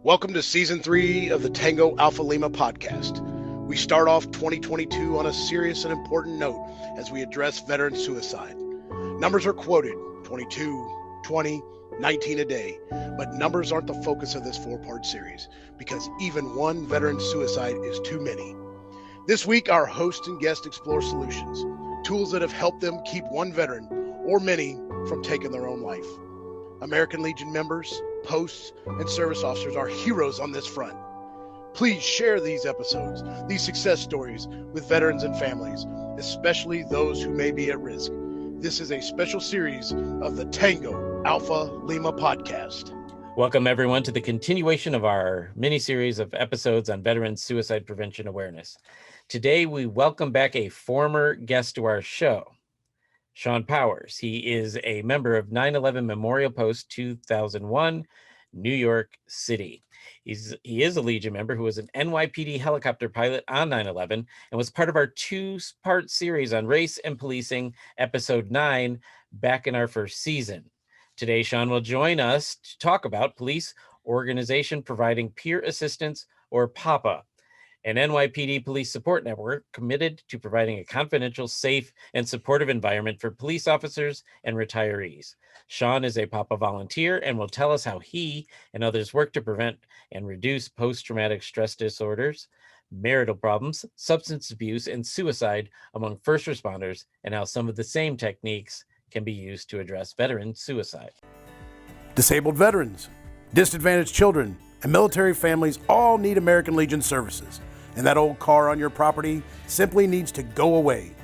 Welcome to Season 3 of the Tango Alpha Lima podcast. We start off 2022 on a serious and important note as we address veteran suicide. Numbers are quoted, 22, 20, 19 a day, but numbers aren't the focus of this four-part series because even one veteran suicide is too many. This week, our host and guest explore solutions, tools that have helped them keep one veteran or many from taking their own life. American Legion members, posts, and service officers are heroes on this front. Please share these episodes, these success stories with veterans and families, especially those who may be at risk. This is a special series of the Tango Alpha Lima podcast. Welcome everyone to the continuation of our mini-series of episodes on veteran suicide prevention awareness. Today, we welcome back a former guest to our show, Sean Powers. He is a member of 9/11 Memorial Post 2001, New York City. He is a Legion member who was an NYPD helicopter pilot on 9/11 and was part of our two-part series on race and policing, episode 9, back in our first season. Today, Sean will join us to talk about Police Organization Providing Peer Assistance, or POPPA, an NYPD police support network committed to providing a confidential, safe, and supportive environment for police officers and retirees. Sean is a POPPA volunteer and will tell us how he and others work to prevent and reduce post-traumatic stress disorders, marital problems, substance abuse, and suicide among first responders, and how some of the same techniques can be used to address veteran suicide. Disabled veterans, disadvantaged children, and military families all need American Legion services. And that old car on your property simply needs to go away.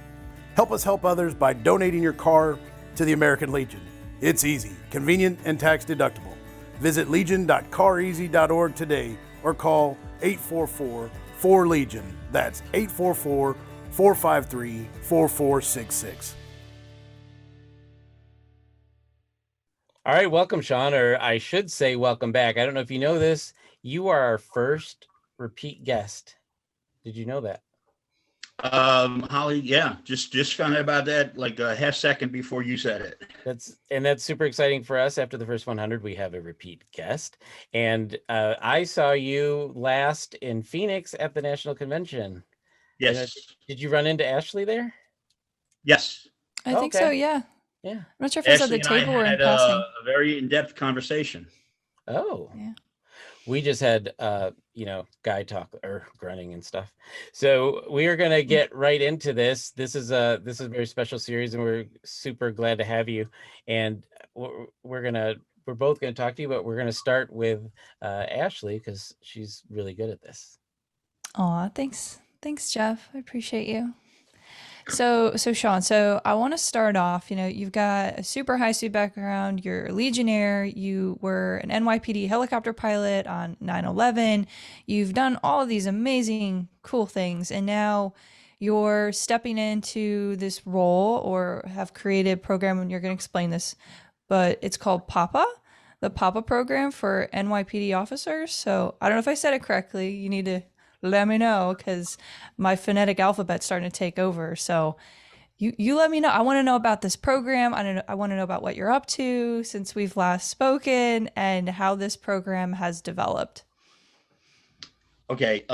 Help us help others by donating your car to the American Legion. It's easy, convenient, and tax deductible. Visit legion.careasy.org today or call 844-4LEGION. That's 844-453-4466. All right, welcome, Sean, or I should say welcome back. I don't know if you know this. You are our first repeat guest. Did you know that? Holly, yeah, just found out about that like a half second before you said it. That's super exciting for us. After the first 100, we have a repeat guest. And I saw you last in Phoenix at the National Convention. Yes. Did you run into Ashley there? Yes. I think so, yeah. Yeah. I'm not sure if it was at the table or in passing. A very in-depth conversation. Oh. Yeah. We just had, guy talk or grunting and stuff. So we are going to get right into this. This is a very special series, and we're super glad to have you. And we're both going to talk to you, but we're going to start with Ashley because she's really good at this. Aw, thanks, Jeff. I appreciate you. So Sean, I want to start off, you've got a super high speed background. You're a Legionnaire. You were an NYPD helicopter pilot on 9/11. You've done all of these amazing, cool things. And now you're stepping into this role or have created a program, and you're going to explain this, but it's called POPPA, the POPPA program for NYPD officers. So I don't know if I said it correctly. You need to let me know because my phonetic alphabet's starting to take over. So you let me know. I want to know about this program. I want to know about what you're up to since we've last spoken and how this program has developed. Okay.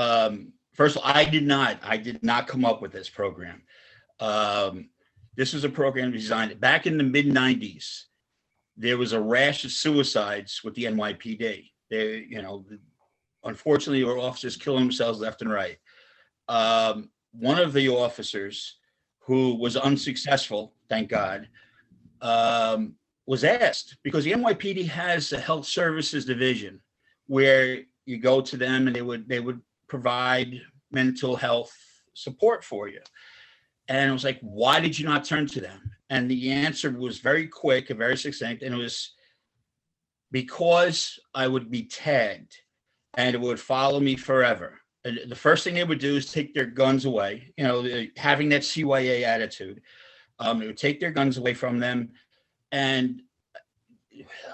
First of all, I did not come up with this program. This was a program designed back in the mid-90s. There was a rash of suicides with the NYPD. Unfortunately, our officers killing themselves left and right. One of the officers who was unsuccessful, thank God, was asked, because the NYPD has a health services division where you go to them and they would provide mental health support for you. And it was like, why did you not turn to them? And the answer was very quick and very succinct. And it was because I would be tagged and it would follow me forever. And the first thing they would do is take their guns away, having that CYA attitude. They would take their guns away from them. And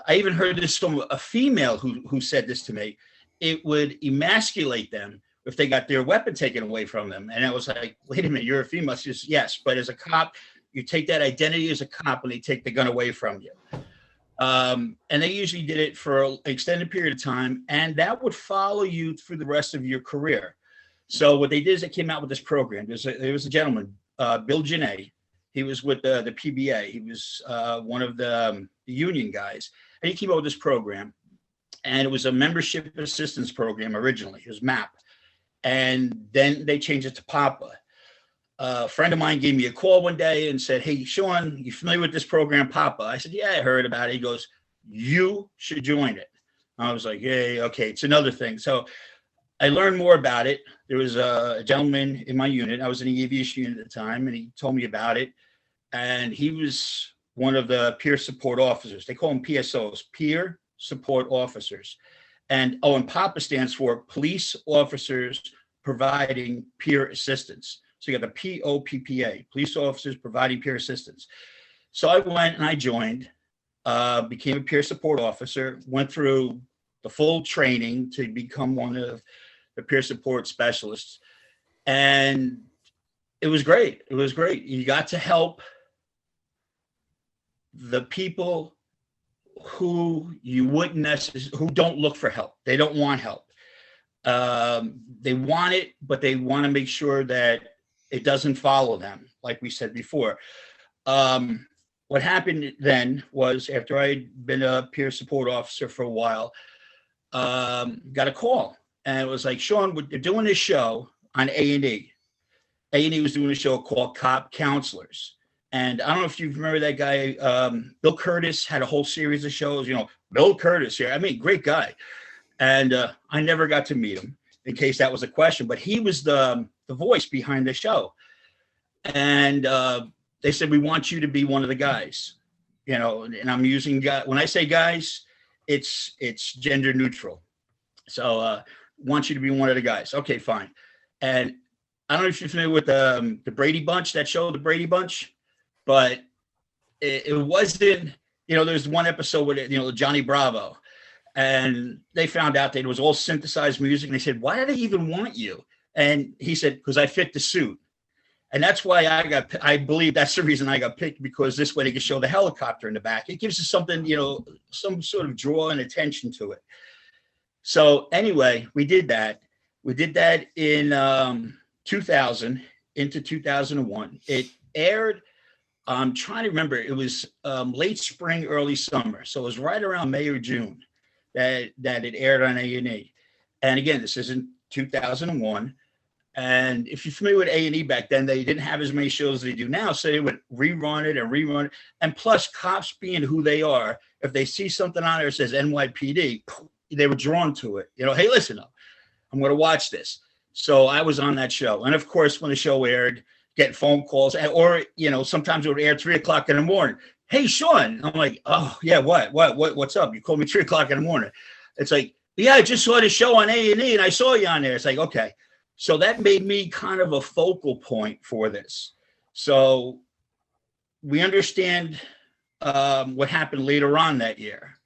I even heard this from a female who said this to me. It would emasculate them if they got their weapon taken away from them. And I was like, wait a minute, you're a female? She says, yes, but as a cop, you take that identity as a cop and they take the gun away from you. And they usually did it for an extended period of time, and that would follow you through the rest of your career. So what they did is they came out with this program. There was a gentleman, Bill Janae. He was with the PBA. He was one of the union guys, and he came up with this program. And it was a membership assistance program originally. It was MAP, and then they changed it to POPPA. A friend of mine gave me a call one day and said, "Hey, Sean, you familiar with this program, POPPA?" I said, "Yeah, I heard about it." He goes, "You should join it." I was like, "Yeah, okay, it's another thing." So I learned more about it. There was a gentleman in my unit. I was in the aviation unit at the time, and he told me about it. And he was one of the peer support officers. They call them PSOs, peer support officers. And POPPA stands for Police Officers Providing Peer Assistance. So you got the POPPA, Police Officers Providing Peer Assistance. So I went and I joined, became a peer support officer, went through the full training to become one of the peer support specialists. And it was great. It was great. You got to help the people who you wouldn't necessarily, who don't look for help. They don't want help. They want it, but they want to make sure that it doesn't follow them, like we said before. What happened then was, after I'd been a peer support officer for a while, got a call, and it was like, "Sean, they're doing this show on A&E. A&E was doing a show called Cop Counselors." And I don't know if you remember that guy, Bill Curtis had a whole series of shows, Bill Curtis here. I mean, great guy. And I never got to meet him, in case that was a question, but he was the voice behind the show. And they said, "We want you to be one of the guys," and I'm using guy. When I say guys, it's gender neutral. So want you to be one of the guys. Okay, fine. And I don't know if you're familiar with the Brady Bunch, that show, the Brady Bunch. But it wasn't, there's one episode with, Johnny Bravo, and they found out that it was all synthesized music. And they said, "Why do they even want you?" And he said, "Because I fit the suit." And that's why I believe that's the reason I got picked, because this way they could show the helicopter in the back. It gives us something, some sort of draw and attention to it. So anyway, we did that. We did that in 2000 into 2001. It aired, I'm trying to remember, it was late spring, early summer. So it was right around May or June that it aired on A&E. And again, this is in 2001. And if you're familiar with A&E back then, they didn't have as many shows as they do now. So they would rerun it. And plus, cops being who they are, if they see something on there that says NYPD, they were drawn to it. Hey, listen, I'm going to watch this. So I was on that show. And of course, when the show aired, getting phone calls, or sometimes it would air 3:00 in the morning. "Hey, Sean." I'm like, "Oh yeah, what's up? You called me 3:00 in the morning." It's like, "Yeah, I just saw the show on A&E and I saw you on there." It's like, okay. So that made me kind of a focal point for this. So we understand what happened later on that year.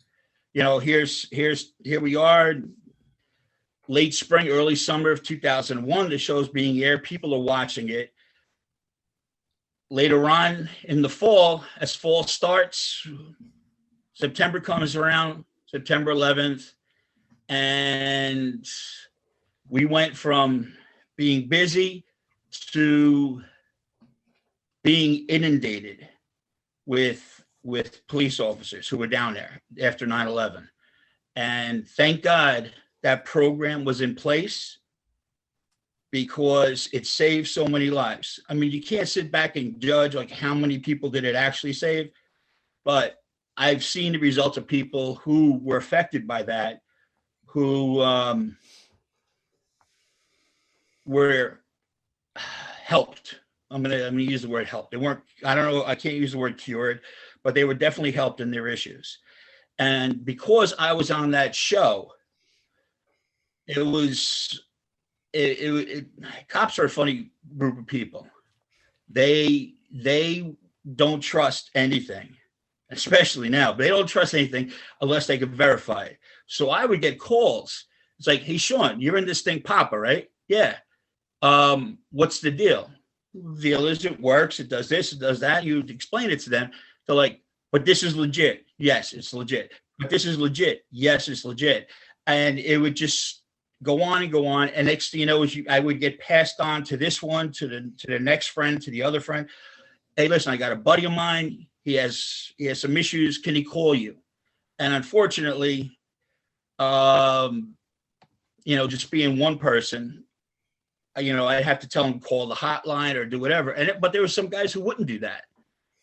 Here we are, late spring, early summer of 2001. The show's being aired. People are watching it. Later on in the fall, as fall starts, September comes around, September 11th, and we went from being busy to being inundated with police officers who were down there after 9/11. And thank God that program was in place, because it saved so many lives. I mean, you can't sit back and judge like how many people did it actually save, but I've seen the results of people who were affected by that, who were helped. I'm gonna use the word helped. They weren't, I don't know, I can't use the word cured, but they were definitely helped in their issues. And because I was on that show, cops are a funny group of people. They don't trust anything, especially now. But they don't trust anything unless they can verify it. So I would get calls. It's like, "Hey, Sean, you're in this thing, POPPA, right?" "Yeah." "What's the deal?" "The deal is it works. It does this. It does that." You explain it to them. They're like, "But this is legit. Yes, it's legit. But this is legit. Yes, it's legit. And it would just go on and go on. And next thing you know, I would get passed on to this one, to the next friend, to the other friend. Hey, listen, I got a buddy of mine. He has some issues. Can he call you? And unfortunately, just being one person, I'd have to tell him call the hotline or do whatever. But there were some guys who wouldn't do that.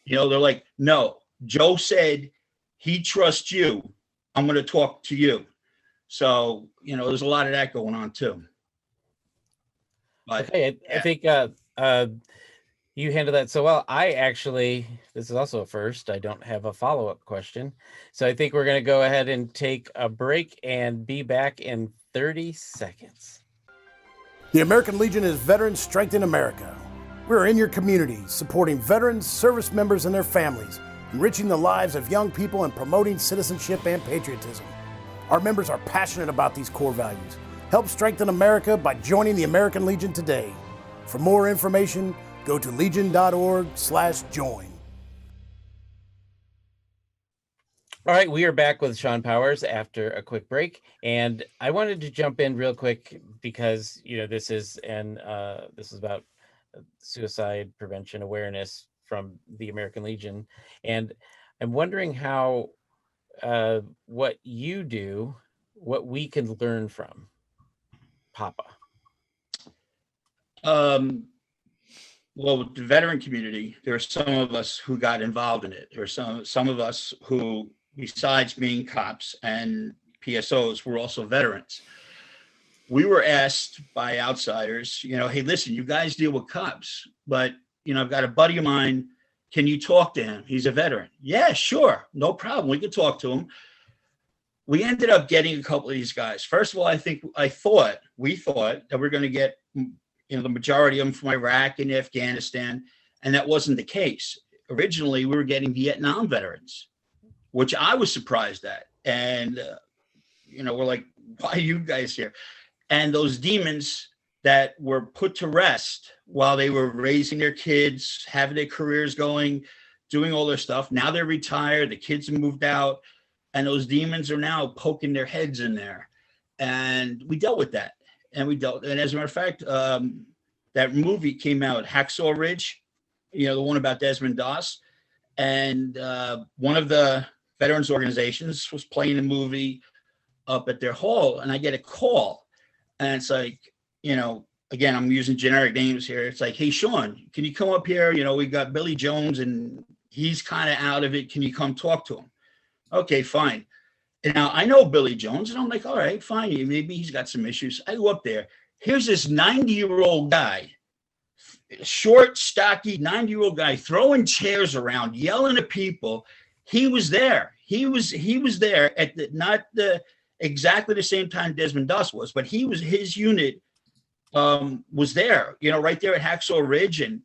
They're like, no, Joe said he trusts you. I'm going to talk to you. So, there's a lot of that going on too. But okay, I think you handled that so well. This is also a first. I don't have a follow-up question. So I think we're going to go ahead and take a break and be back in 30 seconds. The American Legion is Veterans Strength in America. We're in your community, supporting veterans, service members, and their families, enriching the lives of young people and promoting citizenship and patriotism. Our members are passionate about these core values. Help strengthen America by joining the American Legion today. For more information, go to legion.org/join. All right, we are back with Sean Powers after a quick break, and I wanted to jump in real quick because this is about suicide prevention awareness from the American Legion, and I'm wondering how what you do, what we can learn from POPPA. Well, with the veteran community, there are some of us who got involved in it. There are some of us who, besides being cops and PSOs, were also veterans. We were asked by outsiders, hey, listen, you guys deal with cops, but, I've got a buddy of mine. Can you talk to him? He's a veteran. Yeah, sure. No problem. We could talk to him. We ended up getting a couple of these guys. First of all, we thought that we're going to get, the majority of them from Iraq and Afghanistan, and that wasn't the case. Originally, we were getting Vietnam veterans, which I was surprised at. And, we're like, why are you guys here? And those demons that were put to rest while they were raising their kids, having their careers going, doing all their stuff. Now they're retired, the kids have moved out, and those demons are now poking their heads in there. And we dealt with that. And as a matter of fact, that movie came out, Hacksaw Ridge, the one about Desmond Doss. And one of the veterans organizations was playing a movie up at their hall, and I get a call. And it's like, again, I'm using generic names here. It's like, hey, Sean, can you come up here? We got Billy Jones and he's kind of out of it. Can you come talk to him? Okay, fine. And now I know Billy Jones, and I'm like, all right, fine. Maybe he's got some issues. I go up there. Here's this 90-year-old guy, short, stocky, 90-year-old guy throwing chairs around, yelling at people. He was there. He was there at not exactly the same time Desmond Doss was, but his unit was there, right there at Hacksaw Ridge, and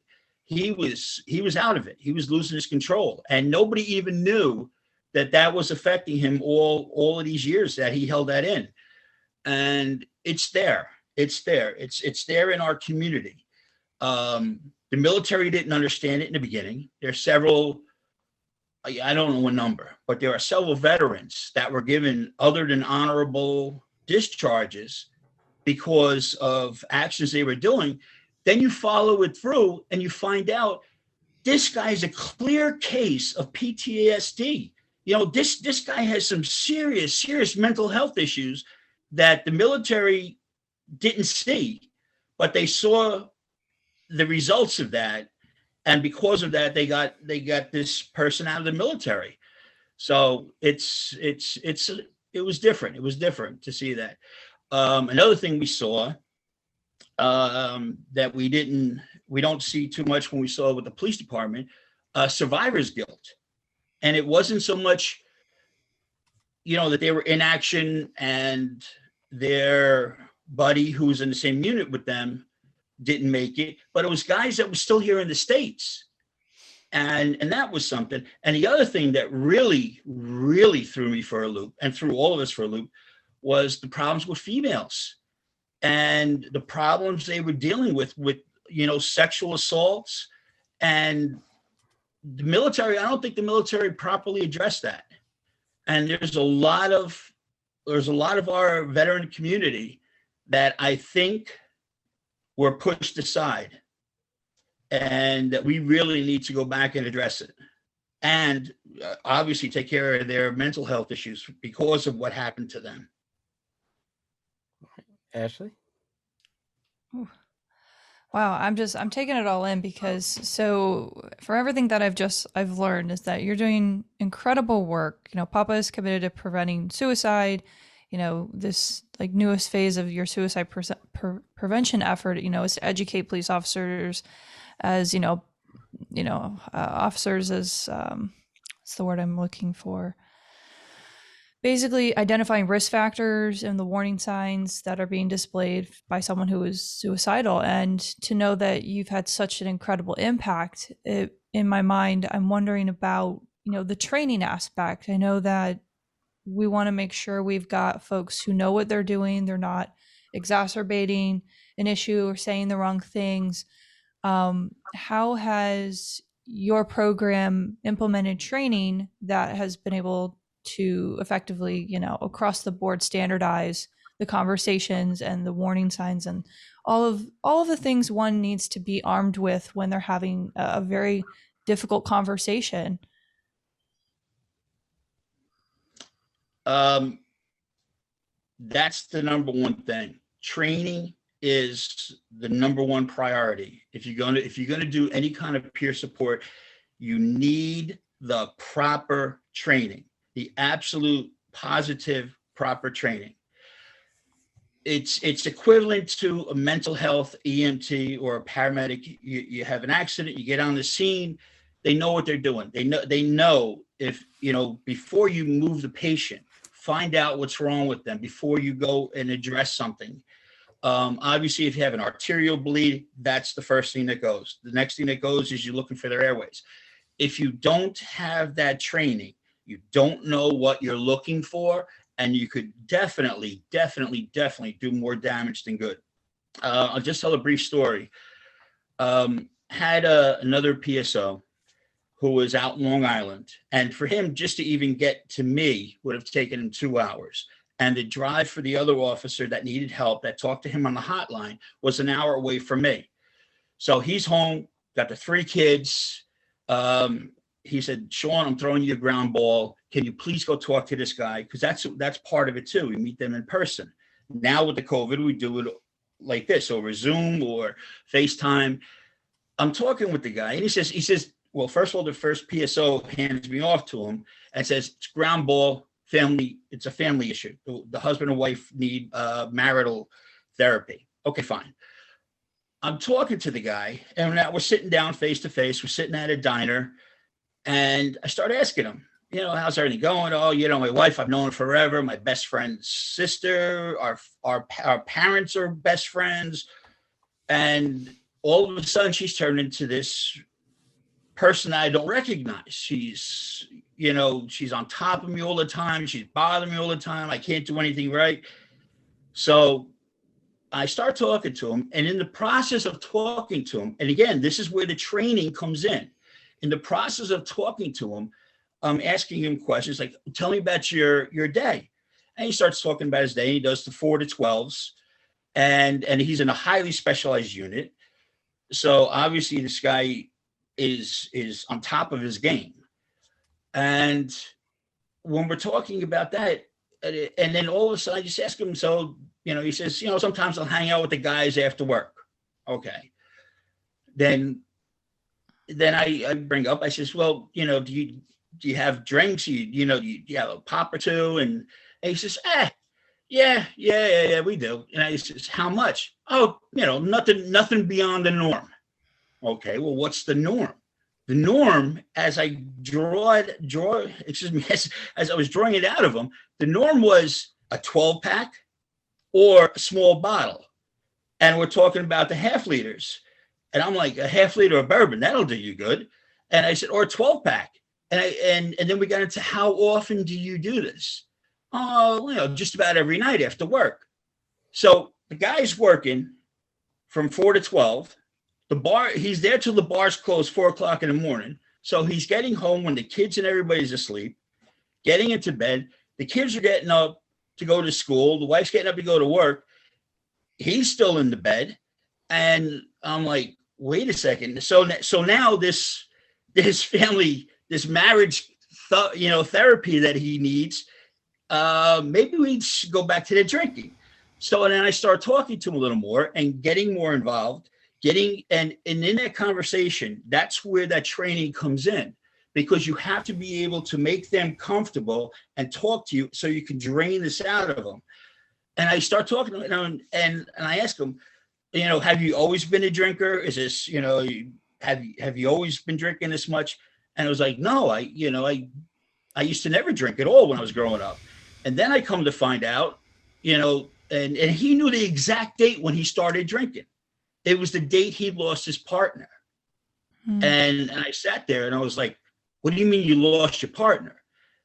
he was out of it. He was losing his control, and nobody even knew that was affecting him all of these years that he held that in. And it's there. It's there in our community. The military didn't understand it in the beginning. There's several, I don't know what number, but there are several veterans that were given other than honorable discharges because of actions they were doing. Then you follow it through and you find out this guy's a clear case of PTSD. This guy has some serious mental health issues that the military didn't see, but they saw the results of that. And because of that, they got this person out of the military. So it was different. It was different to see that. Another thing we saw that we don't see too much when we saw with the police department, survivor's guilt. And it wasn't so much, that they were in action and their buddy who was in the same unit with them didn't make it, but it was guys that were still here in the States. And that was something. And the other thing that really, really threw me for a loop and threw all of us for a loop was the problems with females and the problems they were dealing with, sexual assaults. And the military, I don't think the military properly addressed that. And there's a lot of our veteran community that I think were pushed aside, and that we really need to go back and address it. And obviously take care of their mental health issues because of what happened to them. Ashley? Wow, I'm taking it all in, because so for everything that I've learned is that you're doing incredible work. Papa is committed to preventing suicide. This like newest phase of your suicide prevention effort, is to educate police officers as officers as what's the word I'm looking for? Basically identifying risk factors and the warning signs that are being displayed by someone who is suicidal. And to know that you've had such an incredible impact, in my mind, I'm wondering about, the training aspect. I know that we want to make sure we've got folks who know what they're doing. They're not exacerbating an issue or saying the wrong things. How has your program implemented training that has been able to effectively, across the board standardize the conversations and the warning signs and all of the things one needs to be armed with when they're having a very difficult conversation? That's the number one thing. Training is the number one priority. If you're going to do any kind of peer support, you need the proper training, the absolute positive proper training. It's equivalent to a mental health EMT or a paramedic. You have an accident, you get on the scene, they know what they're doing. They know if, before you move the patient, find out what's wrong with them before you go and address something. Obviously, if you have an arterial bleed, that's the first thing that goes. The next thing that goes is you're looking for their airways. If you don't have that training, you don't know what you're looking for, and you could definitely do more damage than good. I'll just tell a brief story. Had another PSO who was out in Long Island, and for him just to even get to me would have taken him 2 hours. And the drive for the other officer that needed help, that talked to him on the hotline, was an hour away from me. So he's home, got the 3 kids. He said, Sean, I'm throwing you a ground ball. Can you please go talk to this guy? Because that's part of it too. We meet them in person. Now with the COVID, we do it like this, over Zoom or FaceTime. I'm talking with the guy, and he says, well, first of all, the first PSO hands me off to him and says, it's ground ball, family. It's a family issue. The husband and wife need marital therapy. Okay, fine. I'm talking to the guy, and now we're sitting down face to face. We're sitting at a diner, and I start asking him, how's everything going? Oh, my wife, I've known her forever. My best friend's sister, our parents are best friends. And all of a sudden she's turned into this person I don't recognize. She's on top of me all the time. She's bothering me all the time. I can't do anything right. So I start talking to him, and in the process of talking to him, and again, this is where the training comes in. In the process of talking to him, I'm asking him questions like, tell me about your day. And he starts talking about his day. He does the 4 to 12s, and he's in a highly specialized unit. So obviously this guy is on top of his game. And when we're talking about that, and then all of a sudden I just ask him, so, he says, sometimes I'll hang out with the guys after work. Okay. Then I bring up, I says, well, do you have drinks? Do you have a pop or two? And he says, yeah, we do. And I says, how much? Oh, nothing beyond the norm. Okay, well, what's the norm? The norm, as I as I was drawing it out of him, the norm was a 12-pack or a small bottle. And we're talking about the half liters. And I'm like, a half liter of bourbon, that'll do you good. And I said, or a 12-pack. And then we got into, how often do you do this? Oh, just about every night after work. So the guy's working from 4 to 12. He's there till the bars close 4 o'clock in the morning. So he's getting home when the kids and everybody's asleep. getting into bed. The kids are getting up to go to school. The wife's getting up to go to work. He's still in the bed. And I'm like, wait a second. So now this family, this marriage, therapy that he needs, maybe we should go back to the drinking. So then I start talking to him a little more and getting more involved, and in that conversation, that's where that training comes in, because you have to be able to make them comfortable and talk to you so you can drain this out of them. And I start talking to him, and I ask him, have you always been a drinker? Is this, have you always been drinking this much? And I was like, no, I used to never drink at all when I was growing up. And then I come to find out, and he knew the exact date when he started drinking. It was the date he lost his partner. And I sat there and I was like, what do you mean you lost your partner?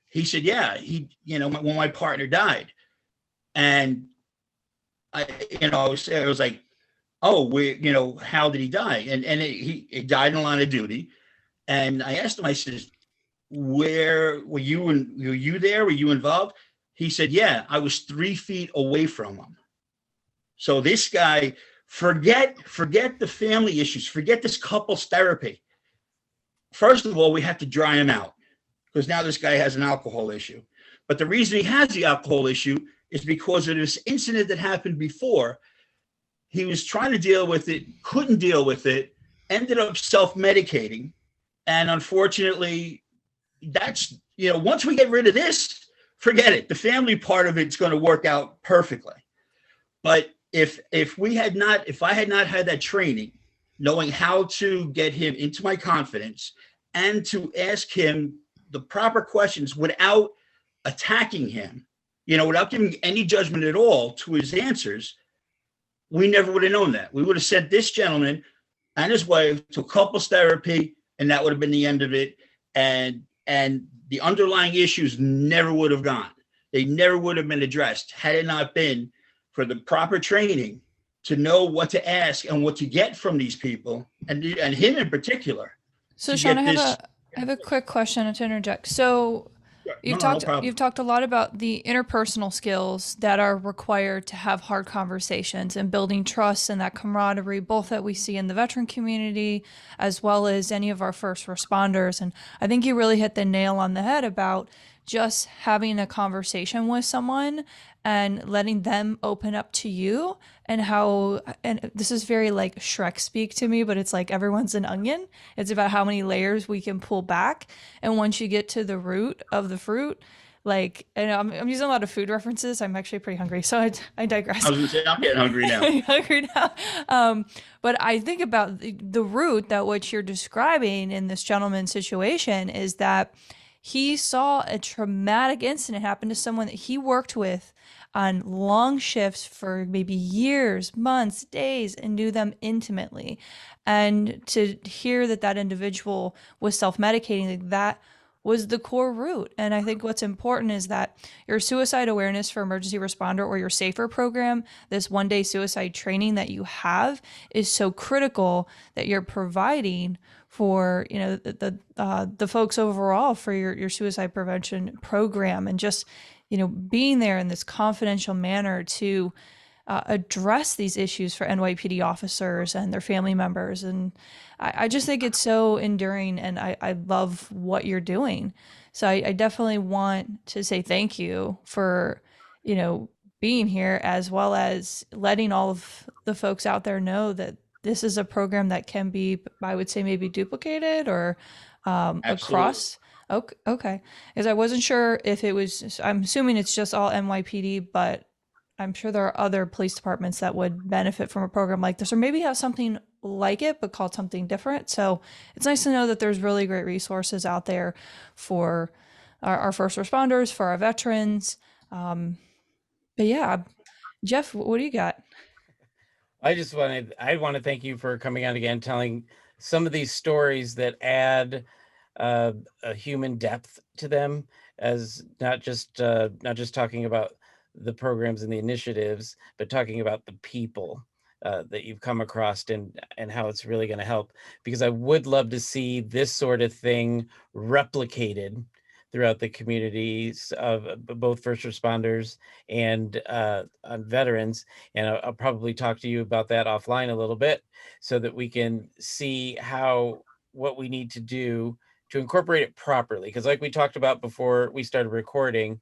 He said, yeah, when my partner died. And I was like, oh, how did he die? And he died in the line of duty. And I asked him, I said, where were you there? Were you involved? He said, yeah, I was 3 feet away from him. So this guy, forget the family issues, forget this couples therapy. First of all, we have to dry him out, because now this guy has an alcohol issue. But the reason he has the alcohol issue is because of this incident that happened before. He was trying to deal with it, couldn't deal with it, ended up self-medicating. And unfortunately, that's, once we get rid of this, forget it. The family part of it's going to work out perfectly. But if I had not had that training, knowing how to get him into my confidence and to ask him the proper questions without attacking him, without giving any judgment at all to his answers, we never would have known that. We would have sent this gentleman and his wife to couples therapy, and that would have been the end of it. And the underlying issues never would have gone. They never would have been addressed had it not been for the proper training to know what to ask and what to get from these people, and him in particular. So Sean, I have a quick question to interject. So you've talked a lot about the interpersonal skills that are required to have hard conversations and building trust and that camaraderie, both that we see in the veteran community as well as any of our first responders. And I think you really hit the nail on the head about just having a conversation with someone and letting them open up to you, and this is very like Shrek speak to me, but it's like everyone's an onion. It's about how many layers we can pull back. And once you get to the root of the fruit, like, and I'm using a lot of food references. I'm actually pretty hungry, so I digress. I was gonna say, I'm getting hungry now. I'm hungry now. But I think about the root that what you're describing in this gentleman's situation is that he saw a traumatic incident happen to someone that he worked with on long shifts for maybe years, months, days, and knew them intimately. And to hear that individual was self-medicating, like that was the core root. And I think what's important is that your suicide awareness for emergency responder or your SAFER program, this one-day suicide training that you have, is so critical that you're providing for the folks overall for your suicide prevention program, and just being there in this confidential manner to address these issues for NYPD officers and their family members. And I just think it's so enduring, and I love what you're doing. So I definitely want to say thank you for, being here, as well as letting all of the folks out there know that this is a program that can be, I would say, maybe duplicated or across. Okay. Because I wasn't sure if it was, I'm assuming it's just all NYPD, but I'm sure there are other police departments that would benefit from a program like this, or maybe have something like it, but called something different. So it's nice to know that there's really great resources out there for our first responders, for our veterans. But yeah, Jeff, what do you got? I want to thank you for coming on again, telling some of these stories that add a human depth to them, as not just talking about the programs and the initiatives, but talking about the people that you've come across and how it's really going to help. Because I would love to see this sort of thing replicated throughout the communities of both first responders and veterans. And I'll probably talk to you about that offline a little bit so that we can see what we need to do to incorporate it properly. Because like we talked about before we started recording,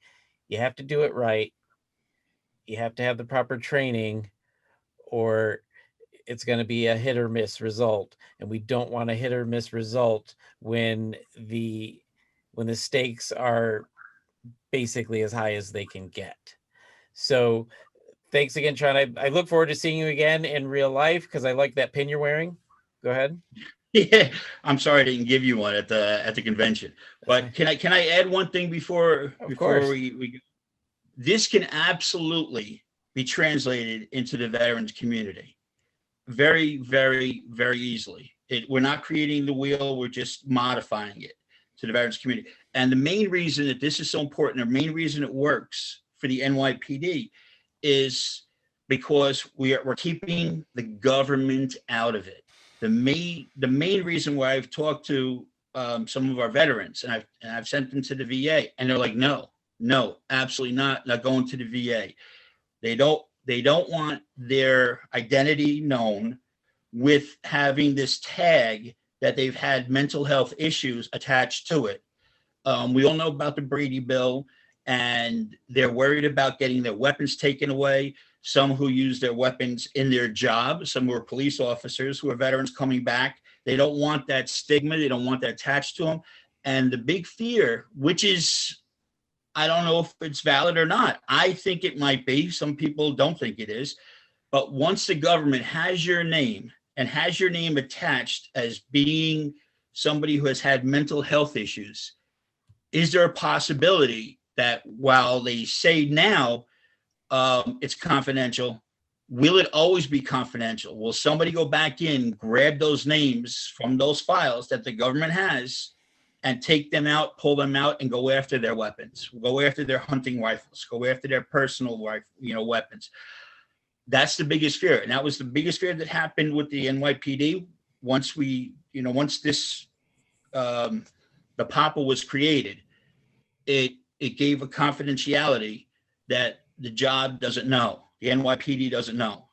you have to do it right. You have to have the proper training, or it's going to be a hit or miss result. And we don't want a hit or miss result when the stakes are basically as high as they can get. So thanks again, Sean. I look forward to seeing you again in real life because I like that pin you're wearing. Go ahead. Yeah, I'm sorry I didn't give you one at the convention. But can I add one thing before we this can absolutely be translated into the veterans community very, very, very easily. We're not creating the wheel, we're just modifying it to the veterans community. And the main reason that this is so important, the main reason it works for the NYPD is because we're keeping the government out of it. The main reason why I've talked to some of our veterans and I've sent them to the VA, and they're like, no, absolutely not going to the VA. They don't want their identity known with having this tag that they've had mental health issues attached to it. We all know about the Brady Bill, and they're worried about getting their weapons taken away. Some who use their weapons in their job, some who are police officers who are veterans coming back. They don't want that stigma. They don't want that attached to them. And the big fear, which is, I don't know if it's valid or not. I think it might be. Some people don't think it is. But once the government has your name and has your name attached as being somebody who has had mental health issues, is there a possibility that while they say now it's confidential, will it always be confidential? Will somebody go back in, grab those names from those files that the government has and take them out, pull them out, and go after their weapons, go after their hunting rifles, go after their personal weapons? That's the biggest fear. And that was the biggest fear that happened with the NYPD. Once this, the POPPA was created, it gave a confidentiality that the job doesn't know. The NYPD doesn't know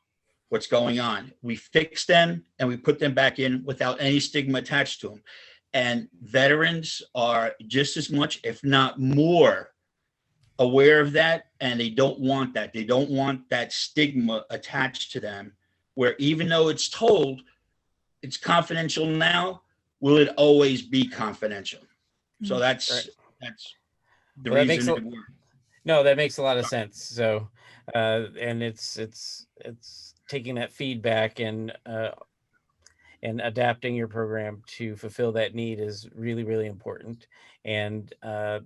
what's going on. We fix them and we put them back in without any stigma attached to them. And veterans are just as much, if not more, aware of that. And they don't want that. They don't want that stigma attached to them, where even though it's told it's confidential now, will it always be confidential? So that's the reason it works. No, that makes a lot of sense. So, and it's taking that feedback and adapting your program to fulfill that need is really, really important. And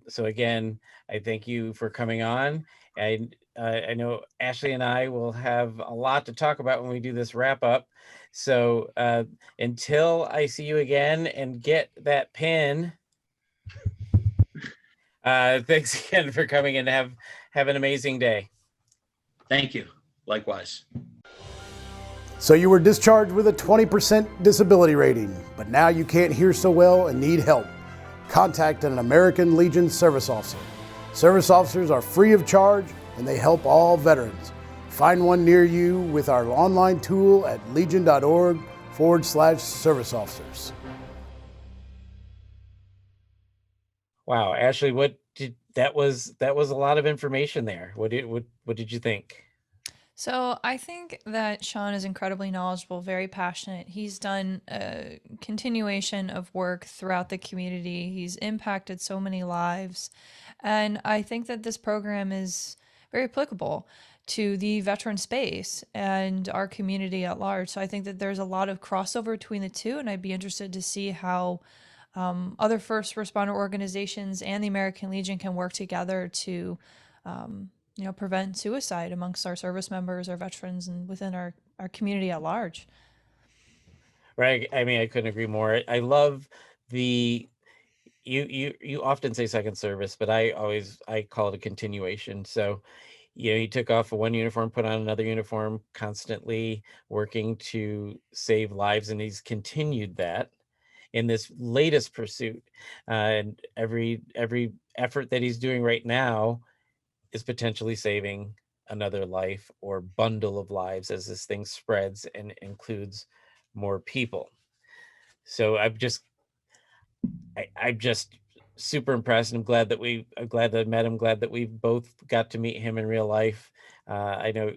so again, I thank you for coming on. And I know Ashley and I will have a lot to talk about when we do this wrap up. So until I see you again and get that pin, thanks again for coming, and have an amazing day. Thank you. Likewise. So you were discharged with a 20% disability rating, but now you can't hear so well and need help. Contact an American Legion service officer. Service officers are free of charge and they help all veterans. Find one near you with our online tool at legion.org/service officers. Wow, Ashley, that was a lot of information there. What did you think? So I think that Sean is incredibly knowledgeable, very passionate. He's done a continuation of work throughout the community. He's impacted so many lives. And I think that this program is very applicable to the veteran space and our community at large. So I think that there's a lot of crossover between the two, and I'd be interested to see how other first responder organizations and the American Legion can work together to prevent suicide amongst our service members, our veterans, and within our community at large. Right. I mean, I couldn't agree more. I love you often say second service, but I call it a continuation. So, he took off one uniform, put on another uniform, constantly working to save lives, and he's continued that. in this latest pursuit. And every effort that he's doing right now is potentially saving another life or bundle of lives as this thing spreads and includes more people. So I'm just super impressed. And I'm glad that I met him. Glad that we both got to meet him in real life. I know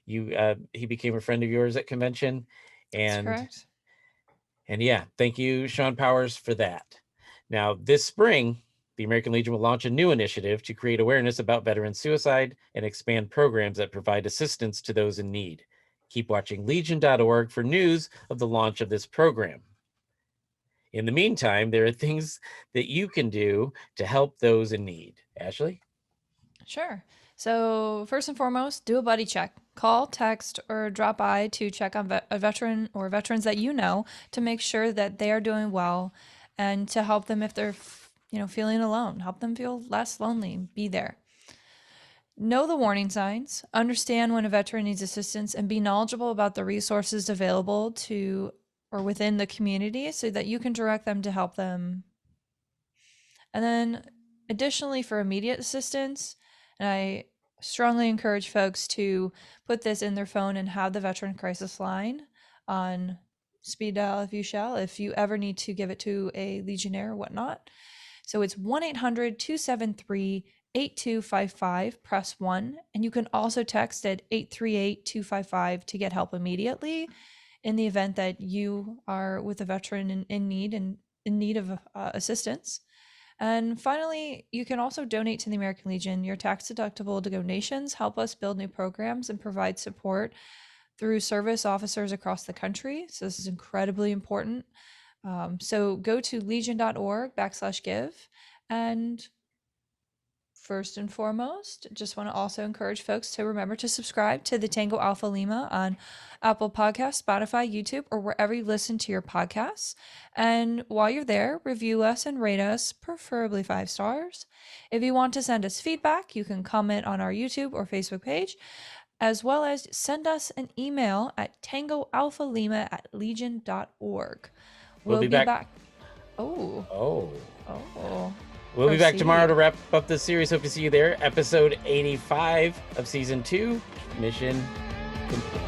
he became a friend of yours at convention, and That's correct. and yeah, thank you, Sean Powers, for that. Now, this spring, the American Legion will launch a new initiative to create awareness about veteran suicide and expand programs that provide assistance to those in need. Keep watching legion.org for news of the launch of this program. In the meantime, there are things that you can do to help those in need. Ashley? Sure. So first and foremost, do a buddy check. Call, text, or drop by to check on a veteran or veterans that you know to make sure that they are doing well and to help them if they're feeling alone. Help them feel less lonely. Be there. Know the warning signs, understand when a veteran needs assistance, and be knowledgeable about the resources available to or within the community so that you can direct them to help them. And then additionally, for immediate assistance, and I strongly encourage folks to put this in their phone and have the Veteran Crisis Line on speed dial if you ever need to give it to a Legionnaire or whatnot. So it's 1-800-273-8255, press 1. And you can also text at 838-255 to get help immediately in the event that you are with a veteran in need of assistance. And finally, you can also donate to the American Legion. Your tax-deductible donations help us build new programs and provide support through service officers across the country. So this is incredibly important. So go to legion.org/give. And first and foremost, just want to also encourage folks to remember to subscribe to the Tango Alpha Lima on Apple Podcasts, Spotify, YouTube, or wherever you listen to your podcasts. And while you're there, review us and rate us, preferably 5 stars. If you want to send us feedback, you can comment on our YouTube or Facebook page, as well as send us an email at tangoalphalima@legion.org. We'll be back. Oh. We'll be back tomorrow to wrap up this series. Hope to see you there. Episode 85 of season 2. Mission complete.